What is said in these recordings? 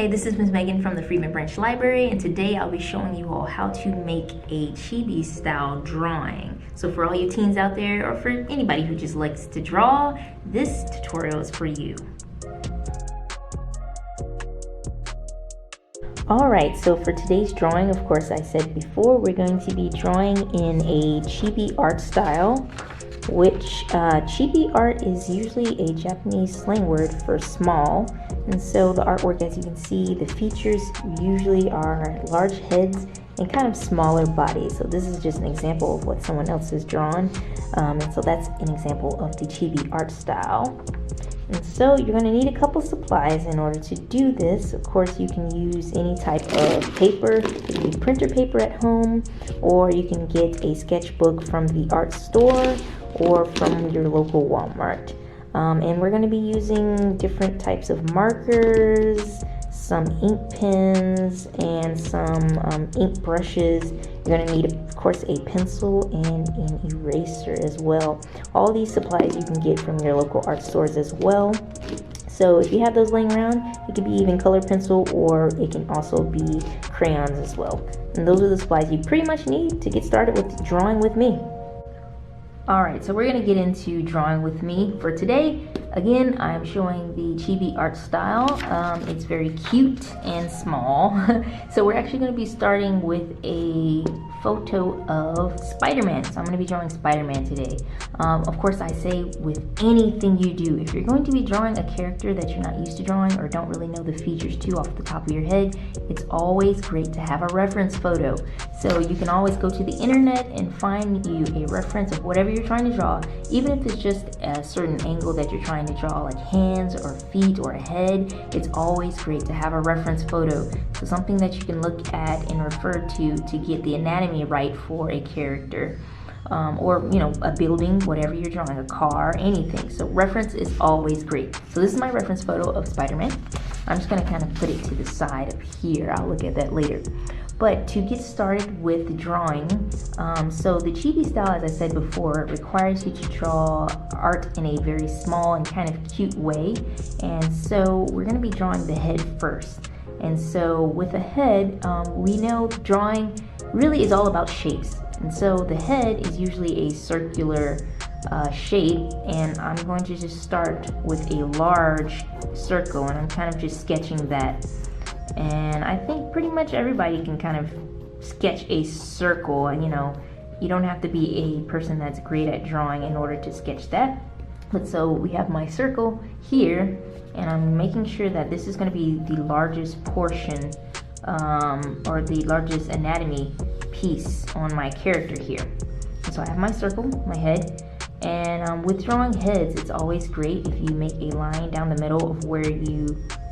Hey, this is Ms. Megan from the Friedman Branch Library, and today I'll be showing you all how to make a Chibi style drawing. So for all you teens out there, or for anybody who just likes to draw, this tutorial is for you. Alright, so for today's drawing, of course I said before, we're going to be drawing in a Chibi art style, which Chibi art is usually a Japanese slang word for small. And so the artwork, as you can see, the features usually are large heads and kind of smaller bodies. So this is just an example of what someone else has drawn. And so that's an example of the Chibi art style. And so you're going to need a couple supplies in order to do this. Of course, you can use any type of paper. It can be printer paper at home, or you can get a sketchbook from the art store or from your local Walmart. And we're going to be using different types of markers, some ink pens, and some ink brushes. You're going to need, of course, a pencil and an eraser as well. All these supplies you can get from your local art stores as well. So if you have those laying around, it could be even colored pencil, or it can also be crayons as well. And those are the supplies you pretty much need to get started with drawing with me. Alright, so we're going to get into drawing with me for today. Again, I'm showing the Chibi art style. It's very cute and small. So we're actually going to be starting with a photo of Spider-Man. So I'm going to be drawing Spider-Man today. Of course, I say with anything you do, if you're going to be drawing a character that you're not used to drawing or don't really know the features to off the top of your head, it's always great to have a reference photo. So you can always go to the internet and find you a reference of whatever you're trying to draw, even if it's just a certain angle that you're trying to draw, like hands or feet or a head. It's always great to have a reference photo, so something that you can look at and refer to get the anatomy right for a character, or a building, whatever you're drawing, a car, anything. So reference is always great. So this is my reference photo of Spider-Man. I'm just going to kind of put it to the side up here. I'll look at that later. But to get started with the drawing, so the Chibi style, as I said before, requires you to draw art in a very small and kind of cute way. And so we're going to be drawing the head first. And so with a head, we know drawing really is all about shapes. And so the head is usually a circular shape, and I'm going to just start with a large circle, and I'm kind of just sketching that. And I think pretty much everybody can kind of sketch a circle, and you don't have to be a person that's great at drawing in order to sketch that. But so we have my circle here, and I'm making sure that this is going to be the largest portion, or the largest anatomy piece on my character here. And so I have my circle, my head, and with drawing heads, it's always great if you make a line down the middle of where you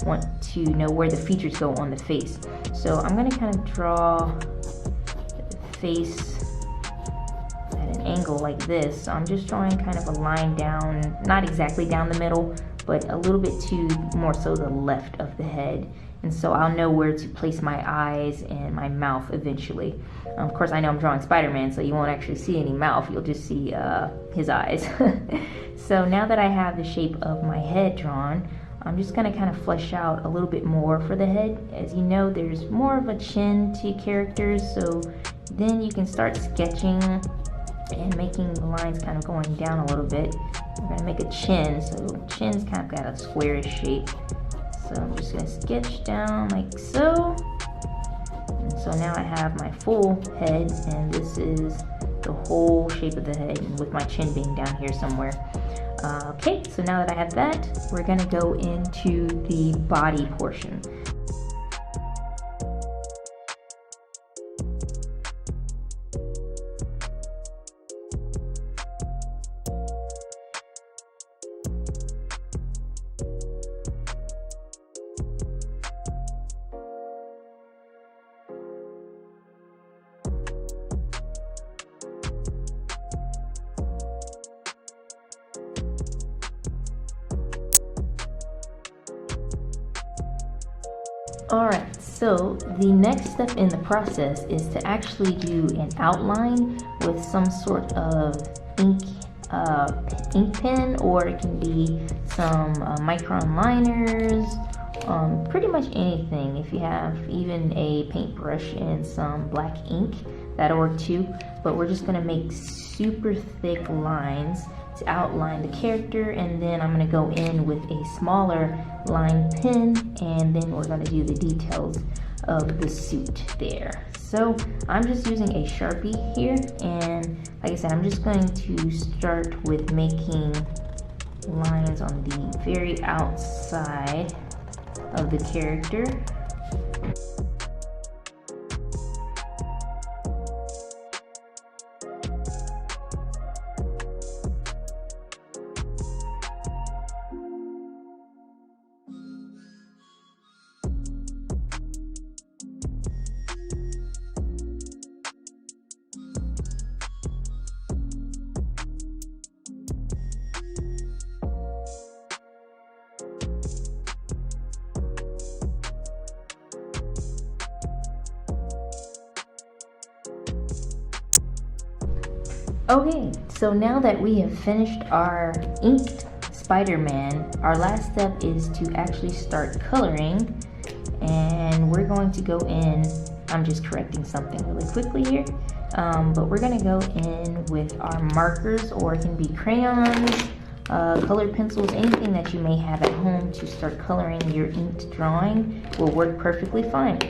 want to know where the features go on the face. So I'm going to kind of draw the face at an angle like this. So I'm just drawing kind of a line down, not exactly down the middle, but a little bit to more so the left of the head. And so I'll know where to place my eyes and my mouth eventually. Of course, I know I'm drawing Spider-Man, so you won't actually see any mouth. You'll just see his eyes. So now that I have the shape of my head drawn, I'm just going to kind of flesh out a little bit more for the head. As you know, there's more of a chin to characters, so then you can start sketching and making the lines kind of going down a little bit. I'm going to make a chin, so chin's kind of got a squarish shape. So I'm just going to sketch down like so. And so now I have my full head, and this is the whole shape of the head, with my chin being down here somewhere. Okay, so now that I have that, we're going to go into the body portion. Alright, so the next step in the process is to actually do an outline with some sort of ink pen, or it can be some micron liners, pretty much anything. If you have even a paintbrush and some black ink, that'll work too. But we're just gonna make super thick lines to outline the character, and then I'm gonna go in with a smaller line pen, and then we're gonna do the details of the suit there. So I'm just using a Sharpie here, and like I said, I'm just going to start with making lines on the very outside of the character. Okay, so now that we have finished our inked Spider-Man, our last step is to actually start coloring, and we're going to go in, I'm just correcting something really quickly here, but we're going to go in with our markers, or it can be crayons, colored pencils, anything that you may have at home to start coloring your inked drawing will work perfectly fine.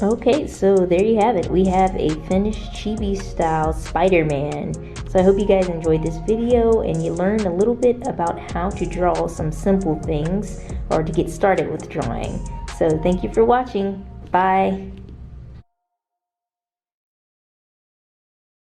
Okay, so there you have it. We have a finished Chibi style Spider-Man. So I hope you guys enjoyed this video and you learned a little bit about how to draw some simple things or to get started with drawing. So thank you for watching. Bye.